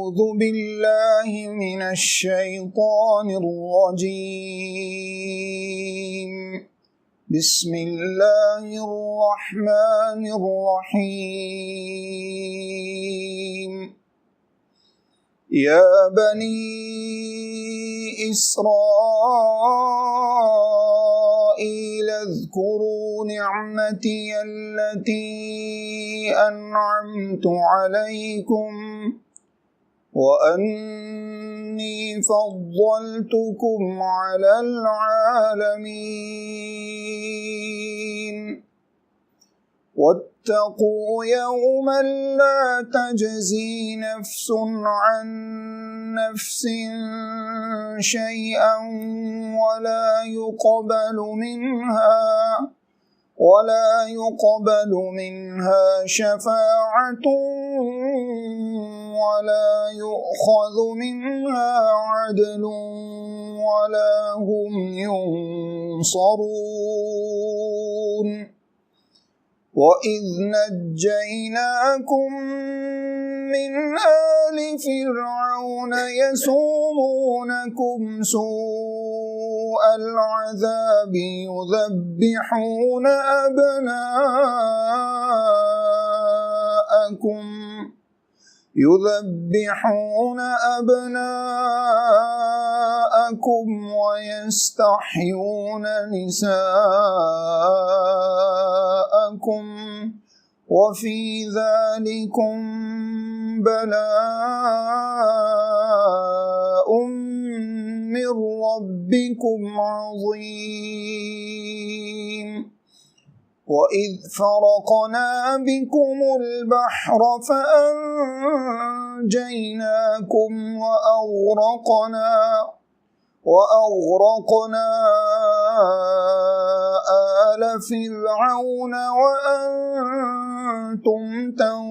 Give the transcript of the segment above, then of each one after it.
أعوذ بالله من الشيطان الرجيم بسم الله الرحمن الرحيم يا بني إسرائيل اذكروا نعمتي التي أنعمت عليكم وأني فضلتكم على العالمين واتقوا يوما لا تجزي نفس عن نفس شيئا ولا يقبل منها شفاعة ولا يؤخذ منها عدل ولا هم ينصرون وإذ نجيناكم من آل فرعون يسومونكم سوء العذاب يذبحون أبناءكم ويستحيون نساءكم وفي ذلكم بلاء من ربكم عظيم وإذ فرقنا بكم البحر فأنجيناكم وأغرقنا آل فرعون وأنتم تنظرون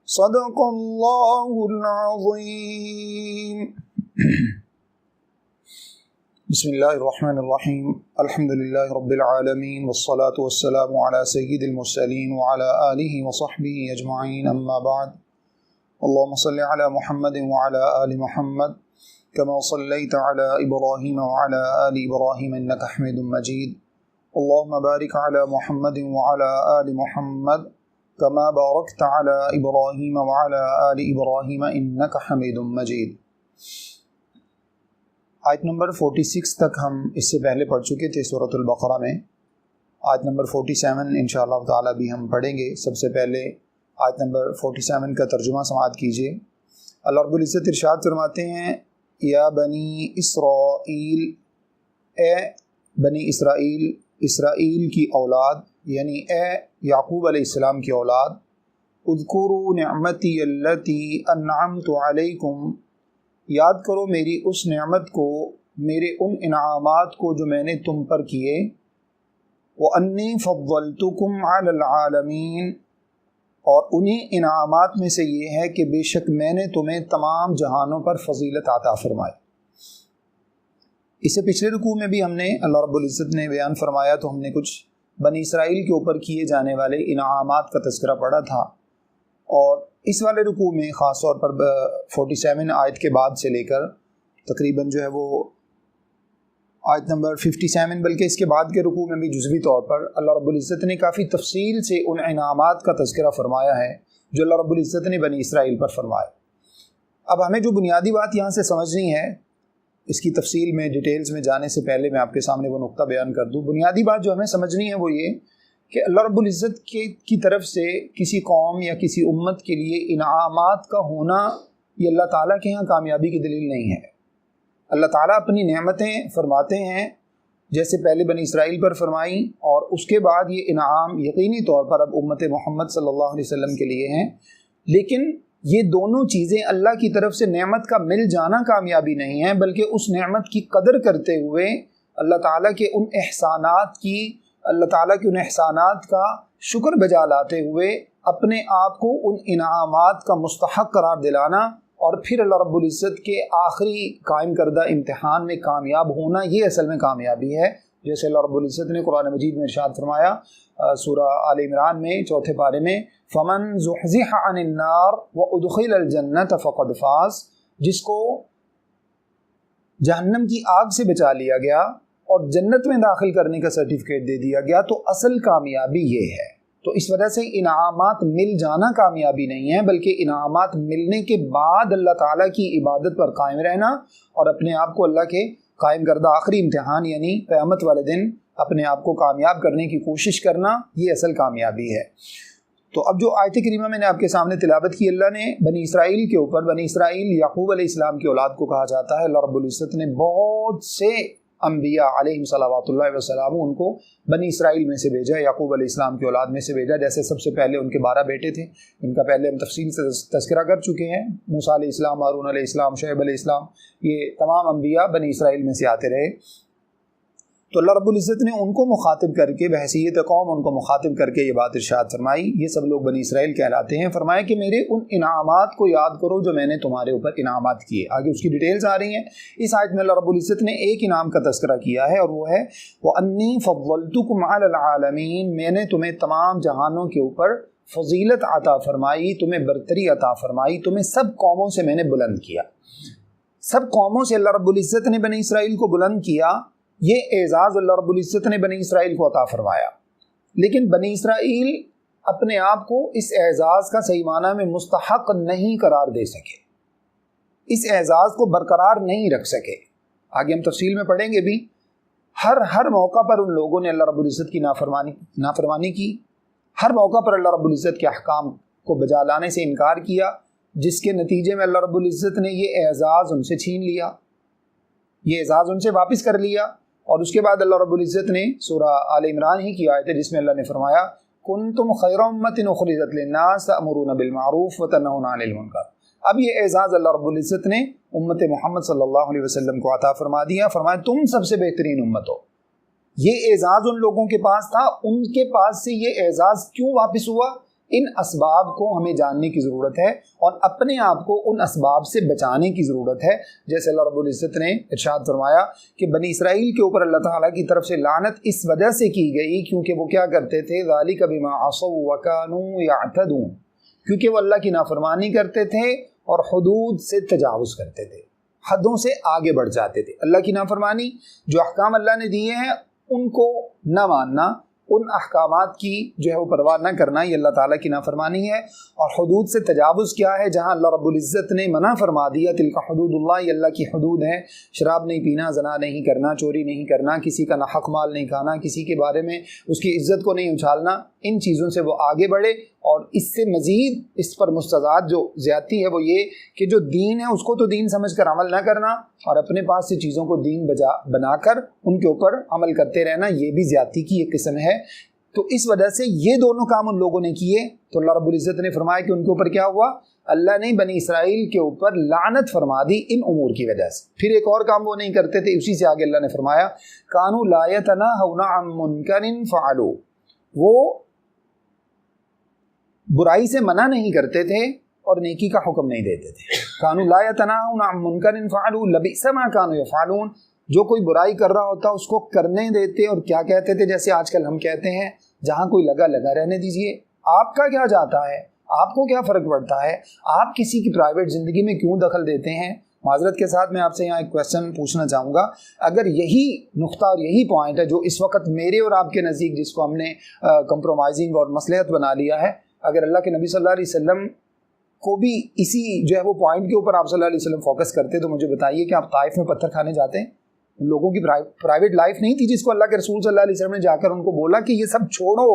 صدق الله العظيم بسم الله الرحمن الرحيم الحمد لله رب العالمين والصلاة والسلام على سيد المرسلين وعلى آله وصحبه أجمعين أما بعد اللهم صل على محمد وعلى آل محمد كما صليت على إبراهيم وعلى آل إبراهيم إنك حميد مجيد اللهم بارك على محمد وعلى آل محمد كما باركت على إبراهيم وعلى آل إبراهيم إنك حميد مجيد. آیت نمبر 46 تک ہم اس سے پہلے پڑھ چکے تھے سورۃ البقرہ میں. آیت نمبر 47 انشاءاللہ تعالی بھی ہم پڑھیں گے. سب سے پہلے آیت نمبر 47 کا ترجمہ سماعت کیجیے. اللہ رب العزت ارشاد فرماتے ہیں یا بنی اسرائیل، اے بنی اسرائیل، اسرائیل کی اولاد یعنی اے یعقوب علیہ السلام کی اولاد، اذکروا نعمتی التی انعمت علیکم، یاد کرو میری اس نعمت کو، میرے ان انعامات کو جو میں نے تم پر کیے، وَأَنِّي فَضَّلْتُكُمْ عَلَى الْعَالَمِينَ، اور انہی انعامات میں سے یہ ہے کہ بے شک میں نے تمہیں تمام جہانوں پر فضیلت عطا فرمائی. اس سے پچھلے رکوع میں بھی ہم نے اللہ رب العزت نے بیان فرمایا تو ہم نے کچھ بنی اسرائیل کے اوپر کیے جانے والے انعامات کا تذکرہ پڑھا تھا، اور اس والے رکوع میں خاص طور پر 47 آیت کے بعد سے لے کر تقریباً جو ہے وہ آیت نمبر 57 بلکہ اس کے بعد کے رکوع میں بھی جزوی طور پر اللہ رب العزت نے کافی تفصیل سے ان انعامات کا تذکرہ فرمایا ہے جو اللہ رب العزت نے بنی اسرائیل پر فرمایا. اب ہمیں جو بنیادی بات یہاں سے سمجھنی ہے، اس کی تفصیل میں ڈیٹیلز میں جانے سے پہلے میں آپ کے سامنے وہ نقطہ بیان کر دوں. بنیادی بات جو ہمیں سمجھنی ہے وہ یہ کہ اللہ رب العزت کی طرف سے کسی قوم یا کسی امت کے لیے انعامات کا ہونا یہ اللہ تعالیٰ کے ہاں کامیابی کی دلیل نہیں ہے. اللہ تعالیٰ اپنی نعمتیں فرماتے ہیں جیسے پہلے بنی اسرائیل پر فرمائیں، اور اس کے بعد یہ انعام یقینی طور پر اب امت محمد صلی اللہ علیہ وسلم کے لیے ہیں. لیکن یہ دونوں چیزیں اللہ کی طرف سے نعمت کا مل جانا کامیابی نہیں ہے، بلکہ اس نعمت کی قدر کرتے ہوئے اللہ تعالیٰ کے ان احسانات کا شکر بجا لاتے ہوئے اپنے آپ کو ان انعامات کا مستحق قرار دلانا، اور پھر اللہ رب العزت کے آخری قائم کردہ امتحان میں کامیاب ہونا، یہ اصل میں کامیابی ہے. جیسے اللہ رب العزت نے قرآن مجید میں ارشاد فرمایا سورہ آل عمران میں 4 پارے میں، فمن زحزح عن النار وادخل الجنۃ فقد فاز، جس کو جہنم کی آگ سے بچا لیا گیا اور جنت میں داخل کرنے کا سرٹیفکیٹ دے دیا گیا تو اصل کامیابی یہ ہے۔ تو اس وجہ سے انعامات مل جانا کامیابی نہیں ہے، بلکہ انعامات ملنے کے بعد اللہ تعالیٰ کی عبادت پر قائم رہنا اور اپنے آپ کو اللہ کے قائم کردہ آخری امتحان یعنی قیامت والے دن اپنے آپ کو کامیاب کرنے کی کوشش کرنا، یہ اصل کامیابی ہے۔ تو اب جو آیت کریمہ میں نے آپ کے سامنے تلاوت کی، اللہ نے بنی اسرائیل کے اوپر، بنی اسرائیل یعقوب علیہ السلام کی اولاد کو کہا جاتا ہے، اللہ رب العزت نے بہت سے انبیاء علیہم صلوات اللہ وسلام ان کو بنی اسرائیل میں سے بھیجا، یعقوب علیہ السلام کی اولاد میں سے بھیجا۔ جیسے سب سے پہلے ان کے 12 بیٹے تھے، ان کا پہلے ہم تفصیل سے تذکرہ کر چکے ہیں، موسیٰ علیہ السلام، ہارون علیہ السلام، شعیب علیہ السلام، یہ تمام انبیاء بنی اسرائیل میں سے آتے رہے۔ تو اللہ رب العزت نے ان کو مخاطب کر کے بحیثیت قوم ان کو مخاطب کر کے یہ بات ارشاد فرمائی، یہ سب لوگ بنی اسرائیل کہلاتے ہیں۔ فرمایا کہ میرے ان انعامات کو یاد کرو جو میں نے تمہارے اوپر انعامات کیے۔ آگے اس کی ڈیٹیلز آ رہی ہیں۔ اس آیت میں اللہ رب العزت نے ایک انعام کا تذکرہ کیا ہے اور وہ ہے وَأَنِّي فَضَّلْتُكُمْ عَلَى الْعَالَمِينَ، میں نے تمہیں تمام جہانوں کے اوپر فضیلت عطا فرمائی، تمہیں برتری عطا فرمائی، تمہیں سب قوموں سے میں نے بلند کیا۔ سب قوموں سے اللہ رب العزت نے بنی اسرائیل کو بلند کیا، یہ اعزاز اللہ رب العزت نے بنی اسرائیل کو عطا فرمایا۔ لیکن بنی اسرائیل اپنے آپ کو اس اعزاز کا صحیح معنی میں مستحق نہیں قرار دے سکے، اس اعزاز کو برقرار نہیں رکھ سکے۔ آگے ہم تفصیل میں پڑھیں گے بھی۔ ہر موقع پر ان لوگوں نے اللہ رب العزت کی نافرمانی کی، ہر موقع پر اللہ رب العزت کے احکام کو بجا لانے سے انکار کیا، جس کے نتیجے میں اللہ رب العزت نے یہ اعزاز ان سے چھین لیا، یہ اعزاز ان سے واپس کر لیا۔ اور اس کے بعد اللہ رب العزت نے سورہ آل عمران ہی کی آیت ہے جس میں اللہ نے فرمایا کنتم خیر امۃ اخرجت للناس تأمرون بالمعروف وتنہون عن المنکر۔ اب یہ اعزاز اللہ رب العزت نے امت محمد صلی اللہ علیہ وسلم کو عطا فرما دیا، فرمایا تم سب سے بہترین امت ہو۔ یہ اعزاز ان لوگوں کے پاس تھا، ان کے پاس سے یہ اعزاز کیوں واپس ہوا؟ ان اسباب کو ہمیں جاننے کی ضرورت ہے اور اپنے آپ کو ان اسباب سے بچانے کی ضرورت ہے۔ جیسے اللہ رب العزت نے ارشاد فرمایا کہ بنی اسرائیل کے اوپر اللہ تعالیٰ کی طرف سے لعنت اس وجہ سے کی گئی کیونکہ وہ کیا کرتے تھے، ذَلِكَ بِمَا عَصَوْا وَكَانُوا يَعْتَدُونَ، کیونکہ وہ اللہ کی نافرمانی کرتے تھے اور حدود سے تجاوز کرتے تھے، حدوں سے آگے بڑھ جاتے تھے۔ اللہ کی نافرمانی، جو احکام اللہ نے دیے ہیں ان کو نہ ماننا، ان احکامات کی جو ہے وہ پرواہ نہ کرنا، یہ اللہ تعالیٰ کی نافرمانی ہے۔ اور حدود سے تجاوز کیا ہے؟ جہاں اللہ رب العزت نے منع فرما دیا تلک حدود اللہ، یہ اللہ کی حدود ہیں، شراب نہیں پینا، زنا نہیں کرنا، چوری نہیں کرنا، کسی کا ناحق مال نہیں کھانا، کسی کے بارے میں اس کی عزت کو نہیں اچھالنا، ان چیزوں سے وہ آگے بڑھے۔ اور اس سے مزید اس پر مستضاد جو زیادتی ہے وہ یہ کہ جو دین ہے اس کو تو دین سمجھ کر عمل نہ کرنا اور اپنے پاس سے چیزوں کو دین بنا کر ان کے اوپر عمل کرتے رہنا، یہ بھی زیادتی کی ایک قسم ہے۔ تو اس وجہ سے یہ دونوں کام ان لوگوں نے کیے تو اللہ رب العزت نے فرمایا کہ ان کے اوپر کیا ہوا؟ اللہ نے بنی اسرائیل کے اوپر لعنت فرما دی ان امور کی وجہ سے۔ پھر ایک اور کام وہ نہیں کرتے تھے، اسی سے آگے اللہ نے فرمایا کانوا لا يتناهون عن منکر فعلوا، وہ برائی سے منع نہیں کرتے تھے اور نیکی کا حکم نہیں دیتے تھے۔ کانوا لا يتناهون عن منکر فعلوا لبئس ما كانوا يفعلون، جو کوئی برائی کر رہا ہوتا اس کو کرنے دیتے اور کیا کہتے تھے؟ جیسے آج کل ہم کہتے ہیں جہاں کوئی لگا رہنے دیجئے، آپ کا کیا جاتا ہے، آپ کو کیا فرق پڑتا ہے، آپ کسی کی پرائیویٹ زندگی میں کیوں دخل دیتے ہیں؟ معذرت کے ساتھ میں آپ سے یہاں ایک کویسچن پوچھنا چاہوں گا، اگر یہی نقطہ اور یہی پوائنٹ ہے جو اس وقت میرے اور آپ کے نزدیک جس کو ہم نے کمپرومائزنگ اور مصلحت بنا لیا ہے، اگر اللہ کے نبی صلی اللہ علیہ وسلم کو بھی اسی جو ہے وہ پوائنٹ کے اوپر آپ صلی اللہ علیہ وسلم فوکس کرتے تو مجھے بتائیے کہ آپ طائف میں پتھر کھانے جاتے ہیں؟ ان لوگوں کی پرائیویٹ لائف نہیں تھی جس کو اللہ کے رسول صلی اللہ علیہ وسلم نے جا کر ان کو بولا کہ یہ سب چھوڑو۔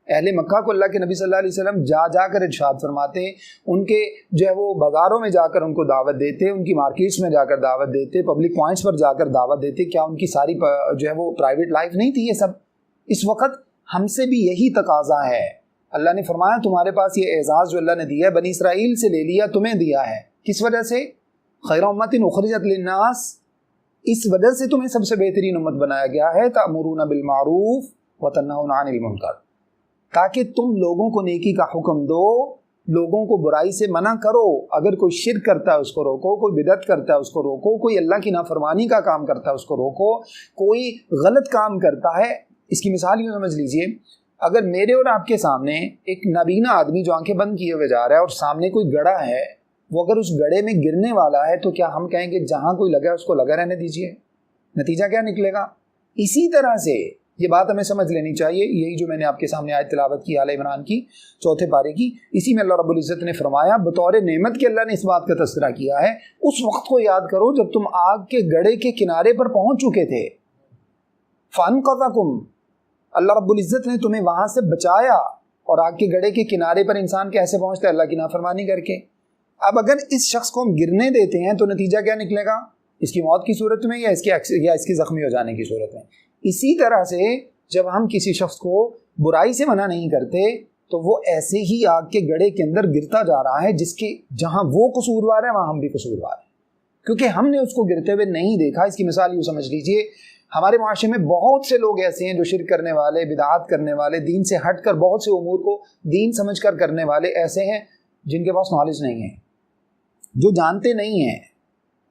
اہل مکہ کو اللہ کے نبی صلی اللہ علیہ وسلم جا کر ارشاد فرماتے، ان کے جو ہے وہ بازاروں میں جا کر ان کو دعوت دیتے، ان کی مارکیٹس میں جا کر دعوت دیتے، پبلک پوائنٹس پر جا کر دعوت دیتے۔ کیا ان کی ساری جو ہے وہ پرائیویٹ لائف نہیں تھی یہ سب؟ اس وقت ہم سے بھی یہی تقاضا ہے۔ اللہ نے فرمایا تمہارے پاس یہ اعزاز جو اللہ نے دیا ہے بنی اسرائیل سے لے لیا، تمہیں دیا ہے، کس وجہ سے؟ خیر امۃ اخرجت للناس، اس وجہ سے تمہیں سب سے بہترین امت بنایا گیا ہے، تأمرون بالمعروف وتنہون عن المنکر، تاکہ تم لوگوں کو نیکی کا حکم دو، لوگوں کو برائی سے منع کرو، اگر کوئی شرک کرتا ہے اس کو روکو، کوئی بدعت کرتا ہے اس کو روکو، کوئی اللہ کی نافرمانی کا کام کرتا ہے اس کو روکو، کوئی غلط کام کرتا ہے۔ اس کی مثال یوں سمجھ لیجئے، اگر میرے اور آپ کے سامنے ایک نابینا آدمی جو آنکھیں بند کیے ہوئے جا رہا ہے اور سامنے کوئی گڑھا ہے، وہ اگر اس گڑھے میں گرنے والا ہے تو کیا ہم کہیں گے جہاں کوئی لگا ہے اس کو لگا رہنے دیجئے؟ نتیجہ کیا نکلے گا؟ اسی طرح سے یہ بات ہمیں سمجھ لینی چاہیے، یہی جو میں نے آپ کے سامنے آیت تلاوت کی آل عمران کی 4 پارے کی، اسی میں اللہ رب العزت نے فرمایا بطور نعمت کے اللہ نے اس بات کا تذکرہ کیا ہے، اس وقت کو یاد کرو جب تم آگ کے گڑھے کے کنارے پر پہنچ چکے تھے، فانقذکم، اللہ رب العزت نے تمہیں وہاں سے بچایا۔ اور آگ کے گڑھے کے کنارے پر انسان کیسے پہنچتا ہے؟ اللہ کی نافرمانی کر کے۔ اب اگر اس شخص کو ہم گرنے دیتے ہیں تو نتیجہ کیا نکلے گا؟ اس کی موت کی صورت میں یا اس کے زخمی ہو جانے کی صورت میں۔ اسی طرح سے جب ہم کسی شخص کو برائی سے منع نہیں کرتے تو وہ ایسے ہی آگ کے گڑھے کے اندر گرتا جا رہا ہے، جس کے جہاں وہ قصوروار ہے وہاں ہم بھی قصوروار ہیں، کیونکہ ہم نے اس کو گرتے ہوئے نہیں دیکھا۔ اس کی مثال یوں سمجھ لیجئے، ہمارے معاشرے میں بہت سے لوگ ایسے ہیں جو شرک کرنے والے، بدعات کرنے والے، دین سے ہٹ کر بہت سے امور کو دین سمجھ کر کرنے والے ایسے ہیں جن کے پاس نالج نہیں ہے، جو جانتے نہیں ہیں۔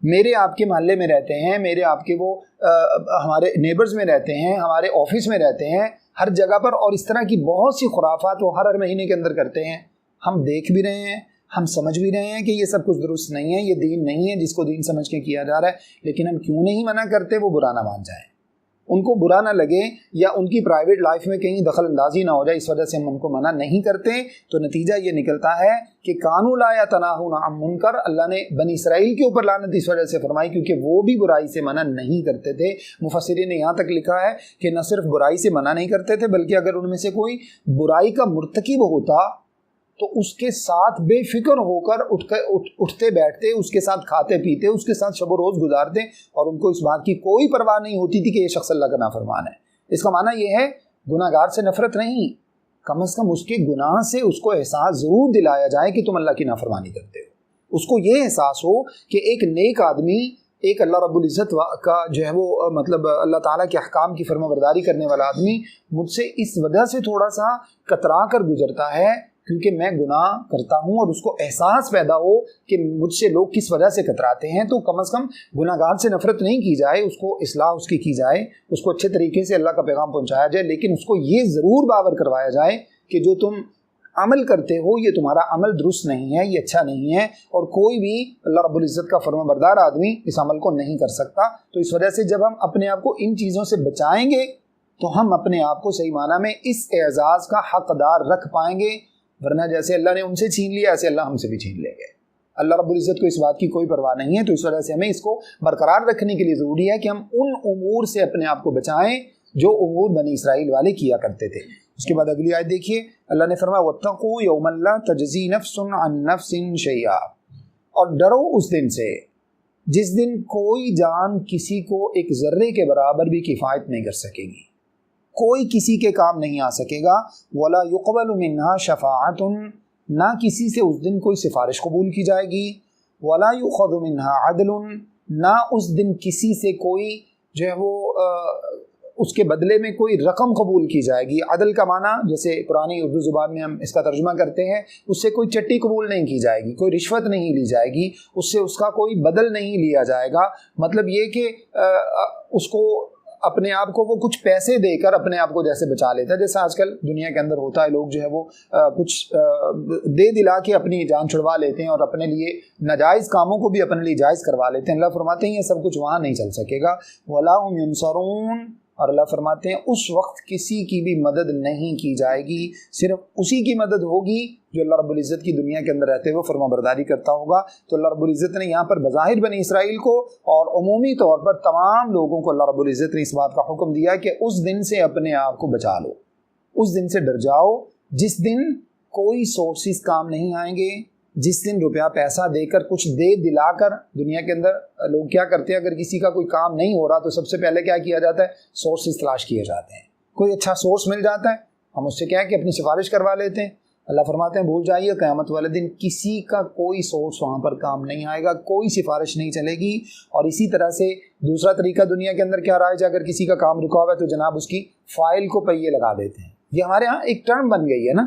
میرے آپ کے محلے میں رہتے ہیں، میرے آپ کے وہ ہمارے نیبرز میں رہتے ہیں، ہمارے آفس میں رہتے ہیں، ہر جگہ پر، اور اس طرح کی بہت سی خرافات وہ ہر مہینے کے اندر کرتے ہیں۔ ہم دیکھ بھی رہے ہیں، ہم سمجھ بھی رہے ہیں کہ یہ سب کچھ درست نہیں ہے، یہ دین نہیں ہے جس کو دین سمجھ کے کیا جا رہا ہے، لیکن ہم کیوں نہیں منع کرتے؟ وہ برا نہ مان جائیں، ان کو برا نہ لگے، یا ان کی پرائیویٹ لائف میں کہیں دخل اندازی نہ ہو جائے، اس وجہ سے ہم ان کو منع نہیں کرتے۔ تو نتیجہ یہ نکلتا ہے کہ کانوا لا یتناہون عن منکر، اللہ نے بنی اسرائیل کے اوپر لعنت اس وجہ سے فرمائی کیونکہ وہ بھی برائی سے منع نہیں کرتے تھے۔ مفسرین نے یہاں تک لکھا ہے کہ نہ صرف برائی سے منع نہیں کرتے تھے، بلکہ اگر ان میں سے کوئی برائی کا مرتکب ہوتا تو اس کے ساتھ بے فکر ہو کر اٹھتے بیٹھتے، اس کے ساتھ کھاتے پیتے، اس کے ساتھ شب و روز گزارتے، اور ان کو اس بات کی کوئی پرواہ نہیں ہوتی تھی کہ یہ شخص اللہ کا نافرمان ہے۔ اس کا معنی یہ ہے گناہ گار سے نفرت نہیں، کم از کم اس کے گناہ سے اس کو احساس ضرور دلایا جائے کہ تم اللہ کی نافرمانی کرتے ہو، اس کو یہ احساس ہو کہ ایک نیک آدمی، ایک اللہ رب العزت کا جو ہے وہ مطلب اللہ تعالیٰ کے احکام کی فرما برداری کرنے والا آدمی مجھ سے اس وجہ سے تھوڑا سا کترا کر گزرتا ہے کیونکہ میں گناہ کرتا ہوں، اور اس کو احساس پیدا ہو کہ مجھ سے لوگ کس وجہ سے کتراتے ہیں، تو کم از کم گناہ گار سے نفرت نہیں کی جائے، اس کو اصلاح اس کی جائے، اس کو اچھے طریقے سے اللہ کا پیغام پہنچایا جائے، لیکن اس کو یہ ضرور باور کروایا جائے کہ جو تم عمل کرتے ہو یہ تمہارا عمل درست نہیں ہے، یہ اچھا نہیں ہے، اور کوئی بھی اللہ رب العزت کا فرما بردار آدمی اس عمل کو نہیں کر سکتا۔ تو اس وجہ سے جب ہم اپنے آپ کو ان چیزوں سے بچائیں گے تو ہم اپنے آپ کو صحیح معنی میں اس اعزاز کا حقدار رکھ پائیں گے، ورنہ جیسے اللہ نے ان سے چھین لیا ایسے اللہ ہم سے بھی چھین لیں گے۔ اللہ رب العزت کو اس بات کی کوئی پرواہ نہیں ہے، تو اس وجہ سے ہمیں اس کو برقرار رکھنے کے لیے ضروری ہے کہ ہم ان امور سے اپنے آپ کو بچائیں جو امور بنی اسرائیل والے کیا کرتے تھے۔ اس کے بعد اگلی آیت دیکھیے، اللہ نے فرمایا وَاتَّقُوا يَوْمًا لَا تَجْزِي نَفْسٌ عَن نَفْسٍ شَيْئًا، اور ڈرو اس دن سے جس دن کوئی جان کسی کو ایک ذرے کے برابر بھی کفایت نہیں کر سکے گی، کوئی کسی کے کام نہیں آ سکے گا۔ وَلَا يُقْبَلُ مِنْهَا شَفَاعَةٌ، نہ کسی سے اس دن کوئی سفارش قبول کی جائے گی۔ وَلَا يُؤْخَذُ مِنْهَا عَدْلٌ، نہ اس دن کسی سے کوئی جو ہے وہ اس کے بدلے میں کوئی رقم قبول کی جائے گی۔ عدل کا معنی جیسے پرانی اردو زبان میں ہم اس کا ترجمہ کرتے ہیں، اس سے کوئی چٹی قبول نہیں کی جائے گی، کوئی رشوت نہیں لی جائے گی، اس سے اس کا کوئی بدل نہیں لیا جائے گا۔ مطلب یہ کہ اس کو اپنے آپ کو وہ کچھ پیسے دے کر اپنے آپ کو جیسے بچا لیتا ہے، جیسے آج کل دنیا کے اندر ہوتا ہے، لوگ جو ہے وہ کچھ دے دلا کے اپنی جان چھڑوا لیتے ہیں اور اپنے لیے ناجائز کاموں کو بھی اپنے لیے جائز کروا لیتے ہیں۔ اللہ فرماتے ہیں یہ سب کچھ وہاں نہیں چل سکے گا۔ وَلَا هُمْ يُنصَرُونَ، اور اللہ فرماتے ہیں اس وقت کسی کی بھی مدد نہیں کی جائے گی، صرف اسی کی مدد ہوگی جو اللہ رب العزت کی دنیا کے اندر رہتے ہوئے فرما برداری کرتا ہوگا۔ تو اللہ رب العزت نے یہاں پر بظاہر بنی اسرائیل کو اور عمومی طور پر تمام لوگوں کو اللہ رب العزت نے اس بات کا حکم دیا کہ اس دن سے اپنے آپ کو بچا لو، اس دن سے ڈر جاؤ جس دن کوئی سورسز کام نہیں آئیں گے، جس دن روپیہ پیسہ دے کر کچھ دے دلا کر دنیا کے اندر لوگ کیا کرتے ہیں، اگر کسی کا کوئی کام نہیں ہو رہا تو سب سے پہلے کیا کیا جاتا ہے، سورسز تلاش کیے جاتے ہیں۔ کوئی اچھا سورس مل جاتا ہے ہم اس سے کیا ہے کہ اپنی سفارش کروا لیتے ہیں۔ اللہ فرماتے ہیں بھول جائیے قیامت والے دن کسی کا کوئی سورس وہاں پر کام نہیں آئے گا، کوئی سفارش نہیں چلے گی۔ اور اسی طرح سے دوسرا طریقہ دنیا کے اندر کیا رائج ہے، اگر کسی کا کام رکا ہوا ہے تو جناب اس کی فائل کو پہیے لگا دیتے ہیں۔ یہ ہمارے ہاں ایک ٹرم بن گئی ہے نا،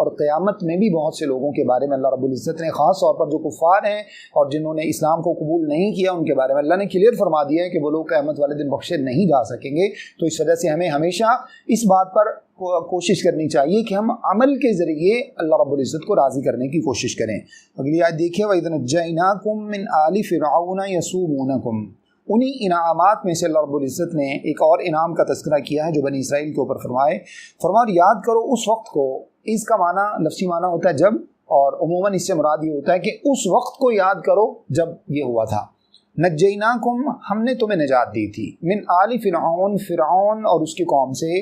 اور قیامت میں بھی بہت سے لوگوں کے بارے میں اللہ رب العزت نے خاص طور پر جو کفار ہیں اور جنہوں نے اسلام کو قبول نہیں کیا ان کے بارے میں اللہ نے کلیئر فرما دیا ہے کہ وہ لوگ قیامت والے دن بخشے نہیں جا سکیں گے. تو اس وجہ سے ہمیں ہمیشہ اس بات پر کوشش کرنی چاہیے کہ ہم عمل کے ذریعے اللہ رب العزت کو راضی کرنے کی کوشش کریں. اگلی آیت دیکھیے وَإِذْ نَجَّيْنَاكُم مِّنْ آلِ فِرْعَوْنَ يَسُومُونَكُم. انہی انعامات میں سے اللہ رب العزت نے ایک اور انعام کا تذکرہ کیا ہے جو بنی اسرائیل کے اوپر فرمایا یاد کرو اس وقت کو. اس کا معنی لفظی معنی ہوتا ہے جب, اور عموماً اس سے مراد یہ ہوتا ہے کہ اس وقت کو یاد کرو جب یہ ہوا تھا. نجیناکم ہم نے تمہیں نجات دی تھی, من آل فرعون فرعون اور اس کی قوم سے,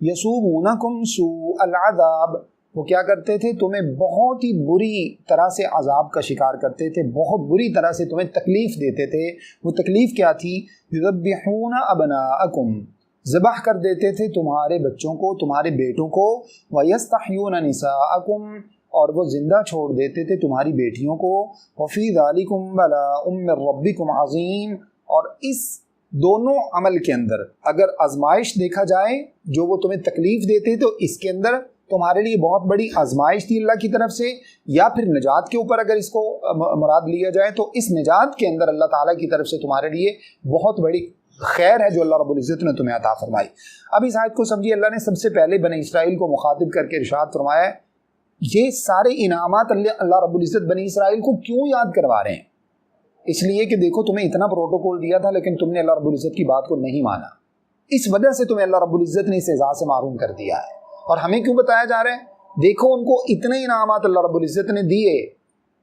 یسومونکم سوء العذاب وہ کیا کرتے تھے تمہیں بہت ہی بری طرح سے عذاب کا شکار کرتے تھے, بہت بری طرح سے تمہیں تکلیف دیتے تھے. وہ تکلیف کیا تھی؟ یذبحون ابناءکم ذبح کر دیتے تھے تمہارے بچوں کو, تمہارے بیٹوں کو, وَيَسْتَحْيُونَ نِسَاءَكُمْ اور وہ زندہ چھوڑ دیتے تھے تمہاری بیٹیوں کو. وَفِي ذَلِكُمْ بَلَاءٌ مِّن رَبِّكُمْ عَظِيمٌ اور اس دونوں عمل کے اندر اگر آزمائش دیکھا جائے جو وہ تمہیں تکلیف دیتے تو اس کے اندر تمہارے لیے بہت بڑی آزمائش تھی اللہ کی طرف سے, یا پھر نجات کے اوپر اگر اس کو مراد لیا جائے تو اس نجات کے اندر اللہ تعالیٰ کی طرف سے تمہارے لیے بہت بڑی خیر ہے جو اللہ رب العزت نے تمہیں عطا فرمائی. اب اس آیت کو سمجھیے, اللہ نے سب سے پہلے بنی اسرائیل کو مخاطب کر کے ارشاد فرمایا ہے یہ سارے انعامات اللہ رب العزت بنی اسرائیل کو کیوں یاد کروا رہے ہیں؟ اس لیے کہ دیکھو تمہیں اتنا پروٹوکول دیا تھا لیکن تم نے اللہ رب العزت کی بات کو نہیں مانا, اس وجہ سے تمہیں اللہ رب العزت نے اس سزا سے محروم کر دیا ہے. اور ہمیں کیوں بتایا جا رہا ہے؟ دیکھو ان کو اتنے انعامات اللہ رب العزت نے دیے,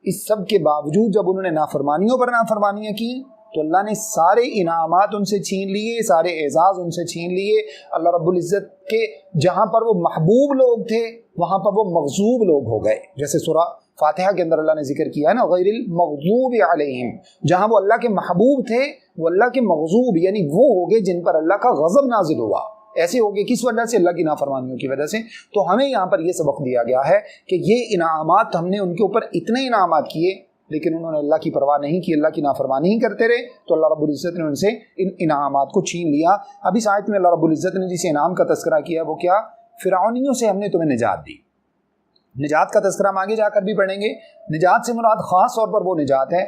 اس سب کے باوجود جب انہوں نے نافرمانیوں پر نافرمانیاں کی تو اللہ نے سارے انعامات ان سے چھین لیے, سارے اعزاز ان سے چھین لیے. اللہ رب العزت کے جہاں پر وہ محبوب لوگ تھے وہاں پر وہ مغضوب لوگ ہو گئے. جیسے سورہ فاتحہ کے اندر اللہ نے ذکر کیا ہے نا, غیر المغضوب علیہم, جہاں وہ اللہ کے محبوب تھے وہ اللہ کے مغضوب یعنی وہ ہو گئے جن پر اللہ کا غضب نازل ہوا. ایسے ہو گئے کس وجہ سے؟ اللہ کی نافرمانیوں کی وجہ سے. تو ہمیں یہاں پر یہ سبق دیا گیا ہے کہ یہ انعامات ہم نے ان کے اوپر اتنے انعامات کیے لیکن انہوں نے اللہ کی پرواہ نہیں کی, اللہ کی نافرمانی ہی کرتے رہے تو اللہ رب العزت نے ان سے ان انعامات کو چھین لیا. اب اس آیت میں اللہ رب العزت نے جس انعام کا تذکرہ کیا وہ کیا؟ فرعونیوں سے ہم نے تمہیں نجات دی. نجات کا تذکرہ ہم آگے جا کر بھی پڑھیں گے. نجات سے مراد خاص طور پر وہ نجات ہے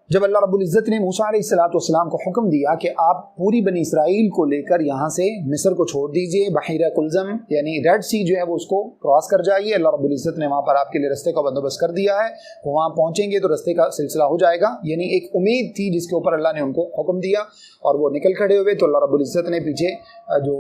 جب اللہ رب العزت نے موسیٰ علیہ السلام کو حکم دیا کہ آپ پوری بنی اسرائیل کو لے کر یہاں سے مصر کو چھوڑ دیجئے, بحیرہ قلزم یعنی ریڈ سی جو ہے وہ اس کو کراس کر جائیے. اللہ رب العزت نے وہاں پر آپ کے لیے رستے کا بندوبست کر دیا ہے, وہاں پہنچیں گے تو رستے کا سلسلہ ہو جائے گا. یعنی ایک امید تھی جس کے اوپر اللہ نے ان کو حکم دیا اور وہ نکل کھڑے ہوئے. تو اللہ رب العزت نے پیچھے جو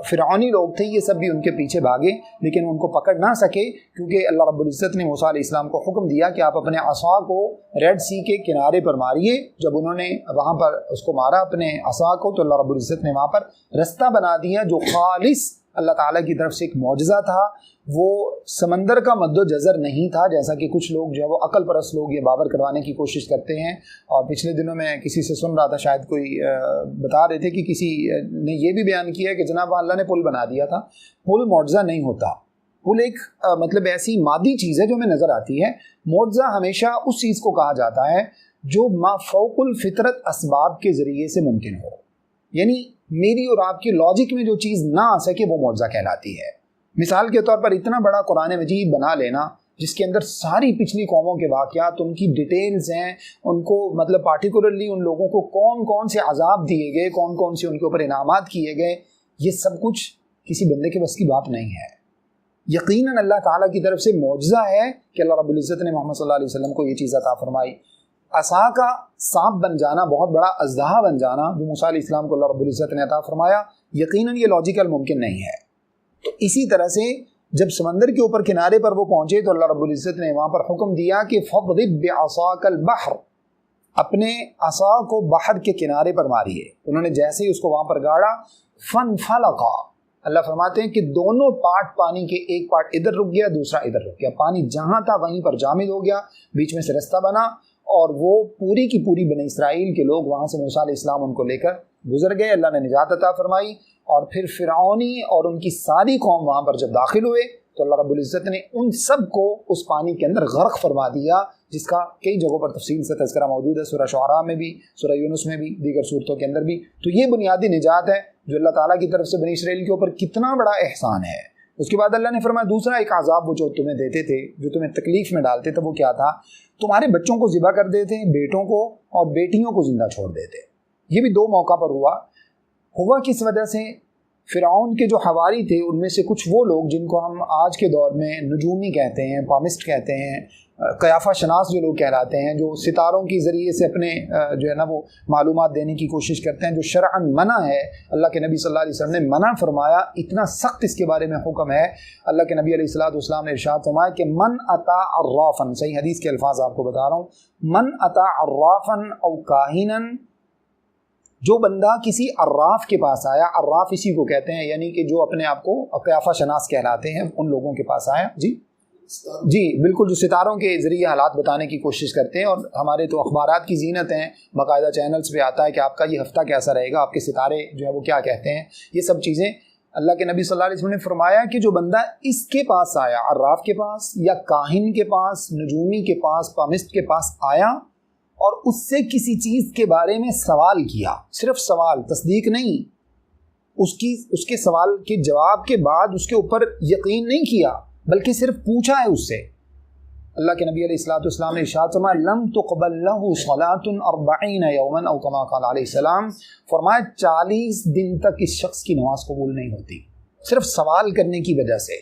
فرعونی لوگ تھے یہ سب بھی ان کے پیچھے بھاگے لیکن ان کو پکڑ نہ سکے کیونکہ اللہ رب العزت نے موسیٰ علیہ السلام کو حکم دیا کہ آپ اپنے عصا کو ریڈ سی کے کنارے پر ماریے. جب انہوں نے وہاں پر اس کو مارا اپنے عصا کو تو اللہ رب العزت نے وہاں پر رستہ بنا دیا جو خالص اللہ تعالیٰ کی طرف سے ایک معجزہ تھا. وہ سمندر کا مد و جزر نہیں تھا جیسا کہ کچھ لوگ جو ہے وہ عقل پرست لوگ یہ باور کروانے کی کوشش کرتے ہیں. اور پچھلے دنوں میں کسی سے سن رہا تھا, شاید کوئی بتا رہے تھے کہ کسی نے یہ بھی بیان کیا کہ جناب اللہ نے پل بنا دیا تھا. پل معجزہ نہیں ہوتا, پل ایک مطلب ایسی مادی چیز ہے جو ہمیں نظر آتی ہے. معجزہ ہمیشہ اس چیز کو کہا جاتا ہے جو ما فوق الفطرت اسباب کے ذریعے سے ممکن ہو, یعنی میری اور آپ کی لاجک میں جو چیز نہ آ سکے وہ معجزہ کہلاتی ہے. مثال کے طور پر اتنا بڑا قرآن مجید بنا لینا جس کے اندر ساری پچھلی قوموں کے واقعات, ان کی ڈیٹیلز ہیں, ان کو مطلب پارٹیکولرلی ان لوگوں کو کون کون سے عذاب دیے گئے, کون کون سے ان کے اوپر انعامات کیے گئے, یہ سب کچھ کسی بندے کے بس کی بات نہیں ہے. یقیناً اللہ تعالیٰ کی طرف سے معجزہ ہے کہ اللہ رب العزت نے محمد صلی اللہ علیہ وسلم کو یہ چیز عطا فرمائی. عصا کا سانپ بن جانا, بہت بڑا اژدہا بن جانا جو موسیٰ علیہ السلام کو اللہ رب العزت نے عطا فرمایا, یقیناً یہ لاجیکل ممکن نہیں ہے. تو اسی طرح سے جب سمندر کے اوپر کنارے پر وہ پہنچے تو اللہ رب العزت نے وہاں پر حکم دیا کہ فَاضْرِب بِعَصَاكَ الْبَحْرَ, اپنے عصا کو بحر کے کنارے پر ماریے. انہوں نے جیسے ہی اس کو وہاں پر گاڑا, فَانْفَلَقَا, اللہ فرماتے ہیں کہ دونوں پارٹ پانی کے, ایک پارٹ ادھر رک گیا دوسرا ادھر رک گیا, پانی جہاں تھا وہیں پر جامد ہو گیا, بیچ میں سے رستہ بنا اور وہ پوری کی پوری بنی اسرائیل کے لوگ وہاں سے موسیٰ علیہ السلام ان کو لے کر گزر گئے. اللہ نے نجات عطا فرمائی. اور پھر فرعونی اور ان کی ساری قوم وہاں پر جب داخل ہوئے تو اللہ رب العزت نے ان سب کو اس پانی کے اندر غرق فرما دیا, جس کا کئی جگہوں پر تفصیل سے تذکرہ موجود ہے, سورہ شعراء میں بھی, سورہ یونس میں بھی, دیگر صورتوں کے اندر بھی. تو یہ بنیادی نجات ہے جو اللہ تعالیٰ کی طرف سے بنی اسرائیل کے اوپر کتنا بڑا احسان ہے. اس کے بعد اللہ نے فرمایا دوسرا ایک عذاب وہ جو تمہیں دیتے تھے، جو تمہیں تکلیف میں ڈالتے تھے، وہ کیا تھا؟ تمہارے بچوں کو ذبح کر دیتے، بیٹوں کو اور بیٹیوں کو زندہ چھوڑ دیتے۔ یہ بھی 2 موقع پر ہوا کس وجہ سے؟ فرعون کے جو حواری تھے ان میں سے کچھ وہ لوگ جن کو ہم آج کے دور میں نجومی کہتے ہیں، پامسٹ کہتے ہیں، قیافہ شناس جو لوگ کہلاتے ہیں، جو ستاروں کے ذریعے سے اپنے جو ہے نا وہ معلومات دینے کی کوشش کرتے ہیں، جو شرعاً منع ہے، اللہ کے نبی صلی اللہ علیہ وسلم نے منع فرمایا، اتنا سخت اس کے بارے میں حکم ہے۔ اللہ کے نبی علیہ الصلوۃ والسلام نے ارشاد فرمایا کہ من اتی عرافا، صحیح حدیث کے الفاظ آپ کو بتا رہا ہوں، من اتی عرافا او کاہنا، جو بندہ کسی عراف کے پاس آیا، عراف اسی کو کہتے ہیں یعنی کہ جو اپنے آپ کو قیافہ شناس کہلاتے ہیں، ان لوگوں کے پاس آیا، جی بالکل، جو ستاروں کے ذریعے حالات بتانے کی کوشش کرتے ہیں، اور ہمارے تو اخبارات کی زینت ہیں، باقاعدہ چینلز پہ آتا ہے کہ آپ کا یہ ہفتہ کیسا رہے گا، آپ کے ستارے جو ہے وہ کیا کہتے ہیں، یہ سب چیزیں اللہ کے نبی صلی اللہ علیہ وسلم نے فرمایا کہ جو بندہ اس کے پاس آیا، عراف کے پاس یا کاہن کے پاس، نجومی کے پاس، پامسٹ کے پاس آیا اور اس سے کسی چیز کے بارے میں سوال کیا، صرف سوال، تصدیق نہیں، اس کے سوال کے جواب کے بعد اس کے اوپر یقین نہیں کیا بلکہ صرف پوچھا ہے اس سے، اللہ کے نبی علیہ الصلوۃ والسلام نے ارشاد فرمایا لم تقبل له صلاۃ 40 یوما او کما قال علیہ السلام، فرمایا 40 دن تک اس شخص کی نماز قبول نہیں ہوتی، صرف سوال کرنے کی وجہ سے۔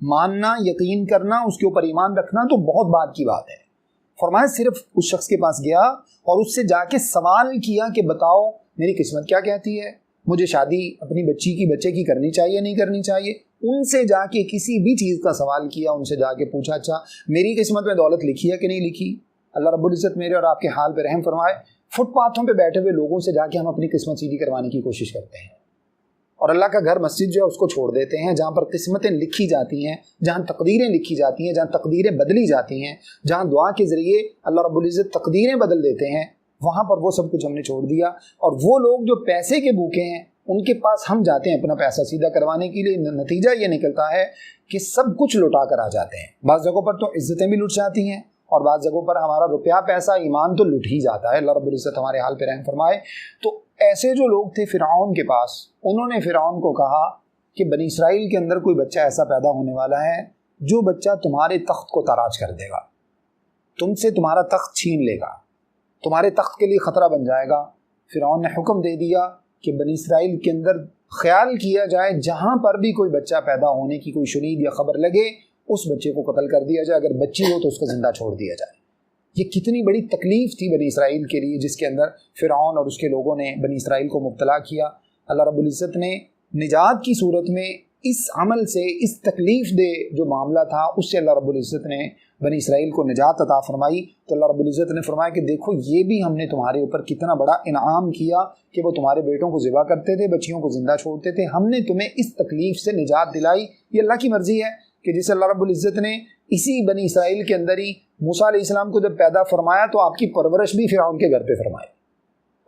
ماننا، یقین کرنا، اس کے اوپر ایمان رکھنا تو بہت بات کی بات ہے، فرمایا صرف اس شخص کے پاس گیا اور اس سے جا کے سوال کیا کہ بتاؤ میری قسمت کیا کہتی ہے، مجھے شادی اپنی بچے کی کرنی چاہیے نہیں کرنی چاہیے، ان سے جا کے کسی بھی چیز کا سوال کیا، ان سے جا کے پوچھا اچھا میری قسمت میں دولت لکھی ہے کہ نہیں لکھی، اللہ رب العزت میرے اور آپ کے حال پہ رحم فرمائے۔ فٹ پاتھوں پہ بیٹھے ہوئے لوگوں سے جا کے ہم اپنی قسمت سیدھی کروانے کی کوشش کرتے ہیں، اور اللہ کا گھر مسجد جو ہے اس کو چھوڑ دیتے ہیں، جہاں پر قسمتیں لکھی جاتی ہیں، جہاں تقدیریں لکھی جاتی ہیں، جہاں تقدیریں بدلی جاتی ہیں، جہاں دعا کے ذریعے اللہ رب العزت تقدیریں بدل دیتے ہیں، وہاں پر وہ سب کچھ ہم نے چھوڑ دیا، اور وہ لوگ جو پیسے کے بھوکے ہیں ان کے پاس ہم جاتے ہیں اپنا پیسہ سیدھا کروانے کے لیے، نتیجہ یہ نکلتا ہے کہ سب کچھ لوٹا کر آ جاتے ہیں، بعض جگہوں پر تو عزتیں بھی لٹ جاتی ہیں، اور بعض جگہوں پر ہمارا روپیہ پیسہ ایمان تو لٹ ہی جاتا ہے، اللہ رب العزت ہمارے حال پہ رحم فرمائے۔ تو ایسے جو لوگ تھے فرعون کے پاس، انہوں نے فرعون کو کہا کہ بنی اسرائیل کے اندر کوئی بچہ ایسا پیدا ہونے والا ہے جو بچہ تمہارے تخت کو تاراج کر دے گا، تم سے تمہارا تخت چھین لے گا، تمہارے تخت کے لیے خطرہ بن جائے گا۔ فرعون نے حکم دے دیا کہ بنی اسرائیل کے اندر خیال کیا جائے جہاں پر بھی کوئی بچہ پیدا ہونے کی کوئی شنید یا خبر لگے اس بچے کو قتل کر دیا جائے، اگر بچی ہو تو اس کو زندہ چھوڑ دیا جائے۔ یہ کتنی بڑی تکلیف تھی بنی اسرائیل کے لیے جس کے اندر فرعون اور اس کے لوگوں نے بنی اسرائیل کو مبتلا کیا۔ اللہ رب العزت نے نجات کی صورت میں اس عمل سے، اس تکلیف دہ جو معاملہ تھا اس سے اللہ رب العزت نے بنی اسرائیل کو نجات عطا فرمائی۔ تو اللہ رب العزت نے فرمایا کہ دیکھو یہ بھی ہم نے تمہارے اوپر کتنا بڑا انعام کیا کہ وہ تمہارے بیٹوں کو ذبح کرتے تھے، بچیوں کو زندہ چھوڑتے تھے، ہم نے تمہیں اس تکلیف سے نجات دلائی۔ یہ اللہ کی مرضی ہے کہ جسے اللہ رب العزت نے اسی بنی اسرائیل کے اندر ہی موسیٰ علیہ السلام کو جب پیدا فرمایا تو آپ کی پرورش بھی فرعون کے گھر پہ فرمائی،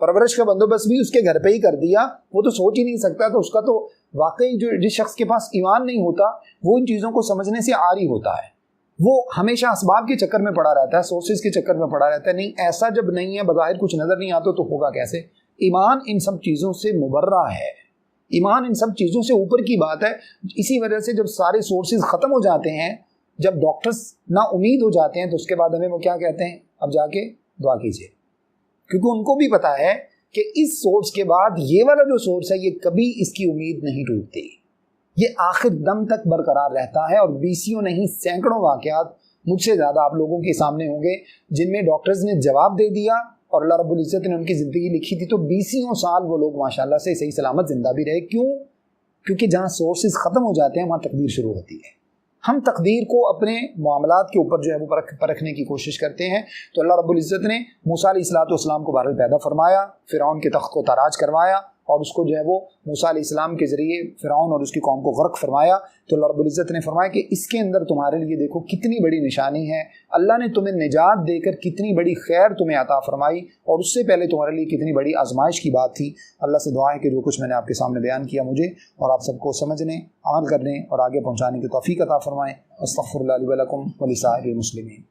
پرورش کا بندوبست بھی اس کے گھر پہ ہی کر دیا۔ وہ تو سوچ ہی نہیں سکتا، تو اس کا تو واقعی جو جس شخص کے پاس ایمان نہیں ہوتا وہ ان چیزوں کو سمجھنے سے عاری ہوتا ہے، وہ ہمیشہ اسباب کے چکر میں پڑا رہتا ہے، سورسز کے چکر میں پڑا رہتا ہے۔ نہیں، ایسا جب نہیں ہے، بظاہر کچھ نظر نہیں آتا تو ہوگا کیسے؟ ایمان ان سب چیزوں سے مبرہ ہے، ایمان ان سب چیزوں سے اوپر کی بات ہے۔ اسی وجہ سے جب سارے سورسز ختم ہو جاتے ہیں، جب ڈاکٹرز نا امید ہو جاتے ہیں، تو اس کے بعد ہمیں وہ کیا کہتے ہیں؟ اب جا کے دعا کیجیے، کیونکہ ان کو بھی پتا ہے کہ اس سورس کے بعد یہ والا جو سورس ہے یہ کبھی اس کی امید نہیں ٹوٹتی، یہ آخر دم تک برقرار رہتا ہے۔ اور بیسیوں نہیں سینکڑوں واقعات مجھ سے زیادہ آپ لوگوں کے سامنے ہوں گے جن میں ڈاکٹرز نے جواب دے دیا اور اللہ رب العزت نے ان کی زندگی لکھی تھی، تو بیسیوں سال وہ لوگ ماشاءاللہ سے صحیح سلامت زندہ بھی رہے۔ کیوں؟ کیونکہ جہاں سورسز ختم ہو جاتے ہیں وہاں تقدیر شروع ہوتی ہے۔ ہم تقدیر کو اپنے معاملات کے اوپر جو ہے وہ پرکھنے کی کوشش کرتے ہیں۔ تو اللہ رب العزت نے موسیٰ علیہ السلام کو بہرحال پیدا فرمایا، فرعون کے تخت کو تاراج کروایا، اور اس کو جو ہے وہ موسیٰ علیہ السلام کے ذریعے فرعون اور اس کی قوم کو غرق فرمایا۔ تو اللہ رب العزت نے فرمایا کہ اس کے اندر تمہارے لیے دیکھو کتنی بڑی نشانی ہے، اللہ نے تمہیں نجات دے کر کتنی بڑی خیر تمہیں عطا فرمائی، اور اس سے پہلے تمہارے لیے کتنی بڑی آزمائش کی بات تھی۔ اللہ سے دعا ہے کہ جو کچھ میں نے آپ کے سامنے بیان کیا مجھے اور آپ سب کو سمجھنے، عمل کرنے اور آگے پہنچانے کی توفیق عطا فرمائیں۔ استغفر اللہ لی ولکم ولسائر المسلمین۔